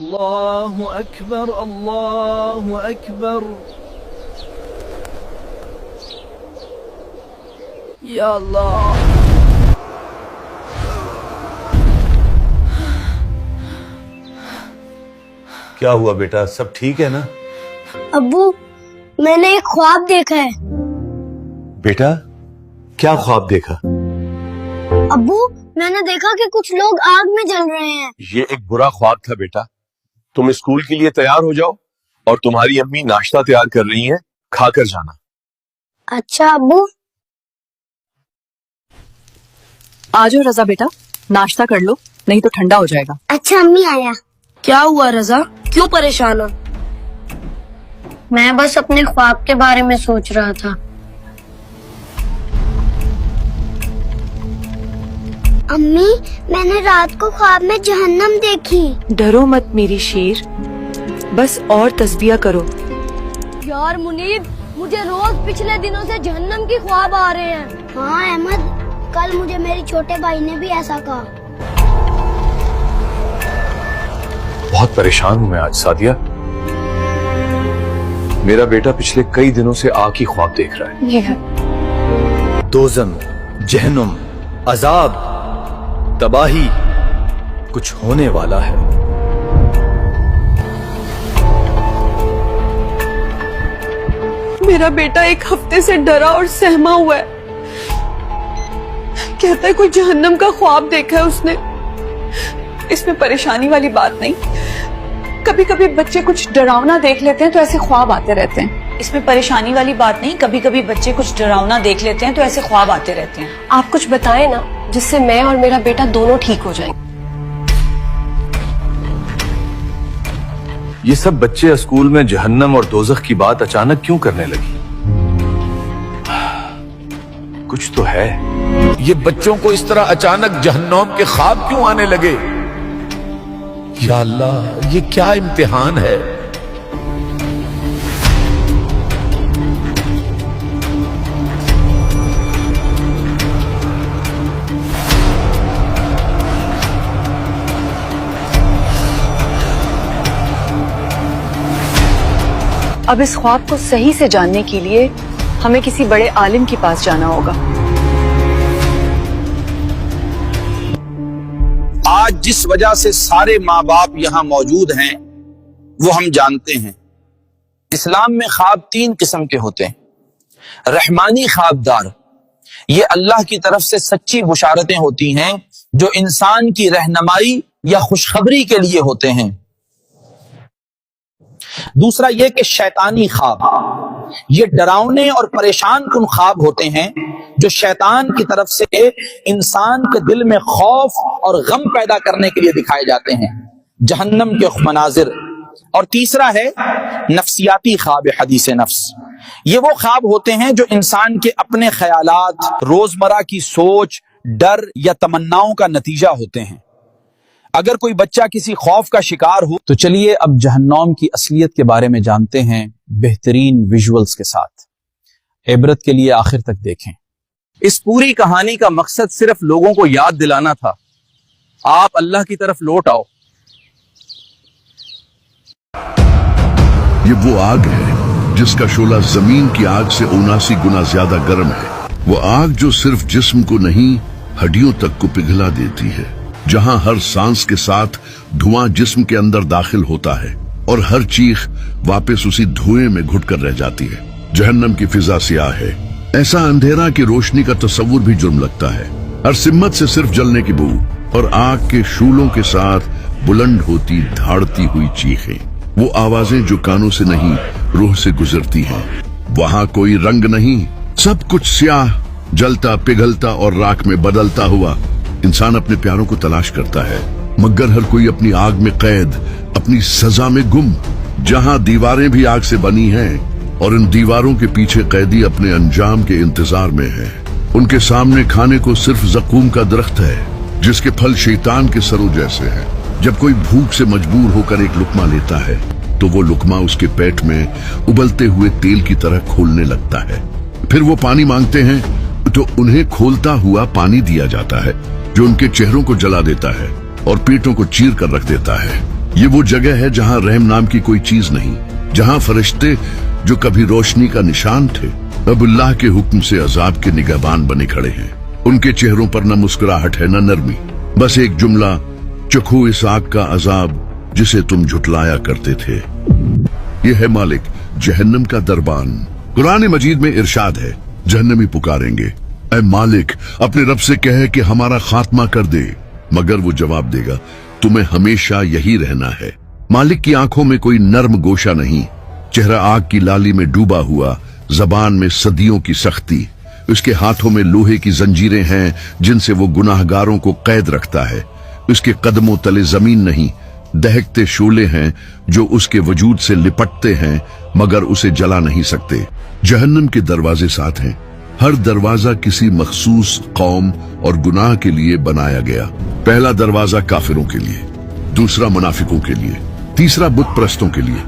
اللہ اکبر اللہ اکبر یا اللہ. کیا ہوا بیٹا، سب ٹھیک ہے نا؟ ابو میں نے ایک خواب دیکھا ہے. بیٹا کیا خواب دیکھا؟ ابو میں نے دیکھا کہ کچھ لوگ آگ میں جل رہے ہیں. یہ ایک برا خواب تھا بیٹا. تم اسکول کے لیے تیار ہو جاؤ اور تمہاری امی ناشتہ تیار کر رہی ہیں، کھا کر جانا. اچھا ابو. آ جاؤ رضا بیٹا، ناشتہ کر لو نہیں تو ٹھنڈا ہو جائے گا. اچھا امی آیا. کیا ہوا رضا، کیوں پریشان ہو؟ میں بس اپنے خواب کے بارے میں سوچ رہا تھا. امی میں نے رات کو خواب میں جہنم دیکھی. ڈرو مت میری شیر، بس اور تسبیح کرو. یار منیب، مجھے روز پچھلے دنوں سے جہنم کی خواب آ رہے ہیں. ہاں احمد، کل مجھے میرے چھوٹے بھائی نے بھی ایسا کہا. بہت پریشان ہوں میں آج سعدیہ. میرا بیٹا پچھلے کئی دنوں سے آگ کی خواب دیکھ رہا ہے. یہ ہے دوزن، جہنم، عذاب، تباہی کچھ ہونے والا ہے. میرا بیٹا ایک ہفتے سے ڈرا اور سہما ہوا ہے. کہتا ہے کوئی جہنم کا خواب دیکھا ہے اس نے. اس میں پریشانی والی بات نہیں، کبھی کبھی بچے کچھ ڈراؤنا دیکھ لیتے ہیں تو ایسے خواب آتے رہتے ہیں. اس میں پریشانی والی بات نہیں، کبھی کبھی بچے کچھ ڈراؤنا دیکھ لیتے ہیں تو ایسے خواب آتے رہتے ہیں. آپ کچھ بتائیں نا جس سے میں اور میرا بیٹا دونوں ٹھیک ہو جائیں. یہ سب بچے اسکول میں جہنم اور دوزخ کی بات اچانک کیوں کرنے لگی؟ کچھ تو ہے. یہ بچوں کو اس طرح اچانک جہنم کے خواب کیوں آنے لگے؟ یا اللہ، یہ کیا امتحان ہے؟ اب اس خواب کو صحیح سے جاننے کے لیے ہمیں کسی بڑے عالم کے پاس جانا ہوگا. آج جس وجہ سے سارے ماں باپ یہاں موجود ہیں وہ ہم جانتے ہیں. اسلام میں خواب 3 قسم کے ہوتے ہیں. رحمانی خوابدار، یہ اللہ کی طرف سے سچی بشارتیں ہوتی ہیں جو انسان کی رہنمائی یا خوشخبری کے لیے ہوتے ہیں. دوسرا یہ کہ شیطانی خواب، یہ ڈراؤنے اور پریشان کن خواب ہوتے ہیں جو شیطان کی طرف سے انسان کے دل میں خوف اور غم پیدا کرنے کے لیے دکھائے جاتے ہیں، جہنم کے مناظر. اور تیسرا ہے نفسیاتی خواب، حدیث نفس. یہ وہ خواب ہوتے ہیں جو انسان کے اپنے خیالات، روزمرہ کی سوچ، ڈر یا تمناؤں کا نتیجہ ہوتے ہیں. اگر کوئی بچہ کسی خوف کا شکار ہو تو چلیے اب جہنم کی اصلیت کے بارے میں جانتے ہیں بہترین ویژولز کے ساتھ. عبرت کے لیے آخر تک دیکھیں. اس پوری کہانی کا مقصد صرف لوگوں کو یاد دلانا تھا، آپ اللہ کی طرف لوٹ آؤ. یہ وہ آگ ہے جس کا شعلہ زمین کی آگ سے 79 گنا زیادہ گرم ہے. وہ آگ جو صرف جسم کو نہیں ہڈیوں تک کو پگھلا دیتی ہے، جہاں ہر سانس کے ساتھ دھواں جسم کے اندر داخل ہوتا ہے اور ہر چیخ واپس اسی دھوئیں میں گھٹ کر رہ جاتی ہے. جہنم کی فضا سیاہ ہے، ایسا اندھیرا کہ روشنی کا تصور بھی جرم لگتا ہے. ہر سمت سے صرف جلنے کی بو اور آگ کے شولوں کے ساتھ بلند ہوتی دھاڑتی ہوئی چیخیں، وہ آوازیں جو کانوں سے نہیں روح سے گزرتی ہیں. وہاں کوئی رنگ نہیں، سب کچھ سیاہ، جلتا پگھلتا اور راکھ میں بدلتا ہوا. انسان اپنے پیاروں کو تلاش کرتا ہے مگر ہر کوئی اپنی آگ میں قید، اپنی سزا میں گم. جہاں دیواریں بھی آگ سے بنی ہیں اور ان دیواروں کے پیچھے قیدی اپنے انجام کے انتظار میں ہے. ان کے سامنے کھانے کو صرف زقوم کا درخت ہے جس کے پھل شیطان کے سروں جیسے ہیں. جب کوئی بھوک سے مجبور ہو کر ایک لقمہ لیتا ہے تو وہ لقمہ اس کے پیٹ میں ابلتے ہوئے تیل کی طرح کھولنے لگتا ہے. پھر وہ پانی مانگتے ہیں تو انہیں کھولتا ہوا پانی دیا جاتا ہے جو ان کے چہروں کو جلا دیتا ہے اور پیٹوں کو چیر کر رکھ دیتا ہے. ये वो जगह है जहां रहम नाम की कोई चीज नहीं, जहां फरिश्ते जो कभी रोशनी का निशान थे अब अल्लाह के हुक्म से अजाब के निगहबान बने खड़े हैं। उनके चेहरों पर न मुस्कुराहट है न नरमी, बस एक जुमला, चखो इस आग का अजाब जिसे तुम झुटलाया करते थे। ये है मालिक जहन्नम का दरबान। कुरान मजीद में इरशाद है, जहन्नमी पुकारेंगे, ऐ मालिक अपने रब से कहे कि हमारा खात्मा कर दे, मगर वो जवाब देगा, तुम्हें हमेशा यही रहना है। मालिक की आंखों में कोई नर्म गोशा नहीं, चेहरा आग की लाली में डूबा हुआ, जबान में सदियों की सख्ती, उसके हाथों में लोहे की जंजीरें हैं जिनसे वो गुनाहगारों को कैद रखता है। उसके कदमों तले जमीन नहीं, दहकते शोले हैं जो उसके वजूद से लिपटते हैं मगर उसे जला नहीं सकते। जहन्नम के दरवाजे साथ हैं, हर दरवाजा किसी मखसूस कौम और गुनाह के लिए बनाया गया। पहला दरवाजा काफिरों के लिए, दूसरा मुनाफिकों के लिए, तीसरा बुत परस्तों के लिए,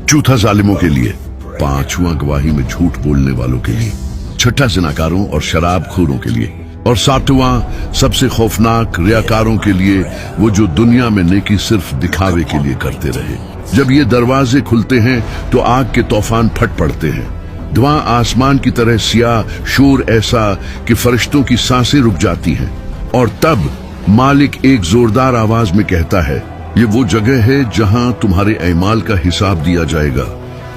चौथा जालिमों के लिए, पांचवा गवाही में झूठ बोलने वालों के लिए, छठा जिनाकारों और शराबखोरों के लिए, और सातवां सबसे खौफनाक रियाकारों के लिए, वो जो दुनिया में नेकी सिर्फ दिखावे के लिए करते रहे। जब ये दरवाजे खुलते हैं तो आग के तूफान फट पड़ते हैं, धुआं आसमान की तरह सियाह, शोर ऐसा कि फरिश्तों की सांसें रुक जाती हैं, और तब मालिक एक जोरदार आवाज में कहता है, ये वो जगह है जहां तुम्हारे ऐमाल का हिसाब दिया जाएगा।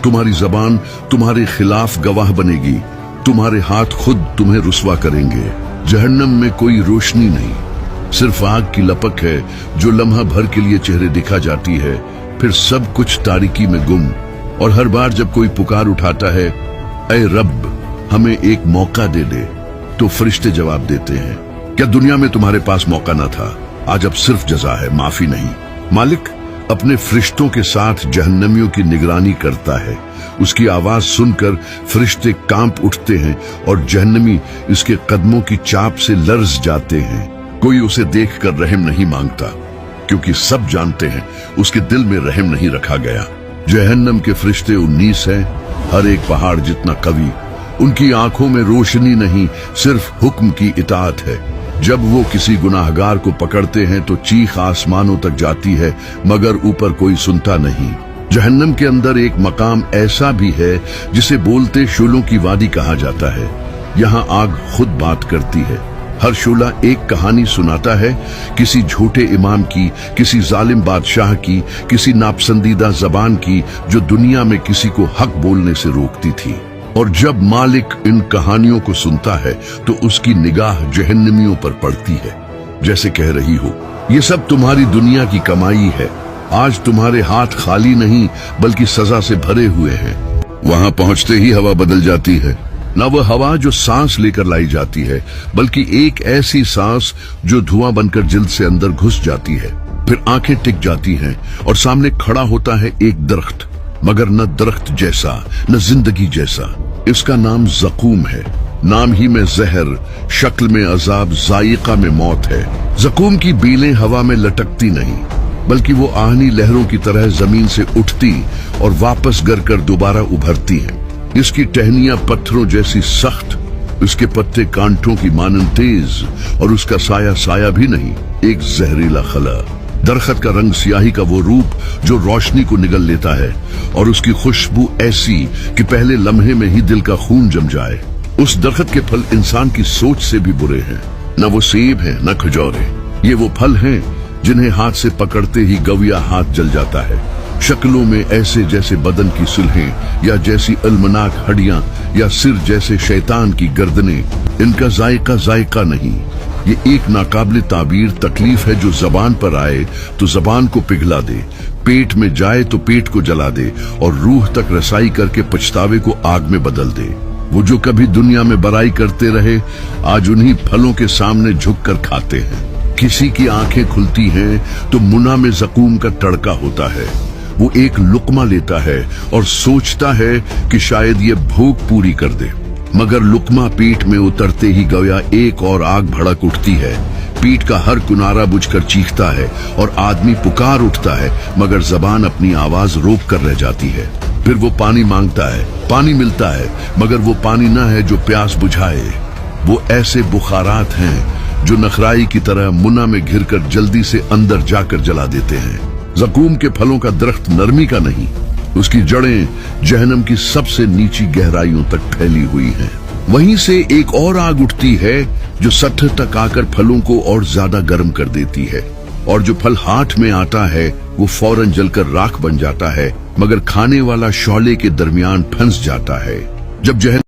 तुम्हारी जबान तुम्हारे खिलाफ गवाह बनेगी, तुम्हारे हाथ खुद तुम्हें रुस्वा करेंगे। जहन्नम में कोई रोशनी नहीं, सिर्फ आग की लपक है जो लम्हा भर के लिए चेहरे दिखा जाती है, फिर सब कुछ तारीकी में गुम। और हर बार जब कोई पुकार उठाता है, ऐ रब हमें एक मौका दे दे, तो फरिश्ते जवाब देते हैं, क्या दुनिया में तुम्हारे पास मौका न था? आज अब सिर्फ जजा है, माफी नहीं। मालिक अपने फरिश्तों के साथ जहन्नमियों की निगरानी करता है। उसकी आवाज सुनकर फरिश्ते कांप उठते हैं और जहन्नमी इसके कदमों की चाप से लर्ज जाते हैं। कोई उसे देखकर रहम नहीं मांगता, क्योंकि सब जानते हैं उसके दिल में रहम नहीं रखा गया। जहन्नम के फरिश्ते 19 हैं, हर एक पहाड़ जितना कवि। उनकी आंखों में रोशनी नहीं, सिर्फ हुक्म की इताअत है। जब वो किसी गुनाहगार को पकड़ते हैं तो चीख आसमानों तक जाती है, मगर ऊपर कोई सुनता नहीं। जहन्नम के अंदर एक मकाम ऐसा भी है जिसे बोलते शोलों की वादी कहा जाता है। यहाँ आग खुद बात करती है, हर शोला एक कहानी सुनाता है, किसी झूठे इमाम की, किसी जालिम बादशाह की, किसी नापसंदीदा जबान की जो दुनिया में किसी को हक बोलने से रोकती थी। और जब मालिक इन कहानियों को सुनता है तो उसकी निगाह जहन्नमियों पर पड़ती है, जैसे कह रही हो, ये सब तुम्हारी दुनिया की कमाई है, आज तुम्हारे हाथ खाली नहीं बल्कि सजा से भरे हुए हैं। वहां पहुंचते ही हवा बदल जाती है, न वो हवा जो सांस लेकर लाई जाती है, बल्कि एक ऐसी सांस जो धुआं बनकर जिल्द से अंदर घुस जाती है। फिर आंखें टिक जाती हैं और सामने खड़ा होता है एक दरख्त, मगर न दरख्त जैसा न जिंदगी जैसा। इसका नाम ज़कूम है, नाम ही में जहर, शक्ल में अजाब, जायका में मौत है। ज़कूम की बीलें हवा में लटकती नहीं, बल्कि वो आहनी लहरों की तरह जमीन से उठती और वापस गर कर दोबारा उभरती हैं। इसकी टहनियां पत्थरों जैसी सख्त, उसके पत्ते कांटों की मानन तेज, और उसका साया साया भी नहीं, एक जहरीला खला। दरख्त का रंग सियाही का वो रूप जो रोशनी को निगल लेता है, और उसकी खुशबू ऐसी कि पहले लम्हे में ही दिल का खून जम जाए। उस दरख्त के फल इंसान की सोच से भी बुरे हैं, न वो सेब हैं न खजौरे। ये वो फल हैं जिन्हें हाथ से पकड़ते ही गविया हाथ जल जाता है। शक्लों में ऐसे जैसे बदन की सुलहें, या जैसी अलमनाक हड्डियां, या सिर जैसे शैतान की गर्दनें। इनका जायका नहीं, ये एक नाकाबिल ताबीर तकलीफ है जो जबान पर आए तो जबान को पिघला दे, पेट में जाए तो पेट को जला दे, और रूह तक रसाई करके पछतावे को आग में बदल दे। वो जो कभी दुनिया में बड़ाई करते रहे, आज उन्हीं फलों के सामने झुककर खाते हैं। किसी की आंखें खुलती हैं तो मुना में ज़कूम का तड़का होता है। वो एक लुकमा लेता है और सोचता है कि शायद ये भूख पूरी कर दे, मगर लुकमा पीठ में उतरते ही गया एक और आग भड़क उठती है। पीठ का हर किनारा बुझकर चीखता है और आदमी पुकार उठता है, मगर जबान अपनी आवाज रोक कर रह जाती है। फिर वो पानी मांगता है, पानी मिलता है, मगर वो पानी न है जो प्यास बुझाए। वो ऐसे बुखारात हैं जो नखराई की तरह मुना में घिरकर जल्दी से अंदर जाकर जला देते हैं। जकूम के फलों का दरख्त नरमी का नहीं, उसकी जड़ें जहन्नम की सबसे नीची गहराइयों तक फैली हुई हैं। वहीं से एक और आग उठती है जो सतह तक आकर फलों को और ज्यादा गर्म कर देती है, और जो फल हाथ में आता है वो फौरन जलकर राख बन जाता है, मगर खाने वाला शौले के दरमियान फंस जाता है। जब जहन्नम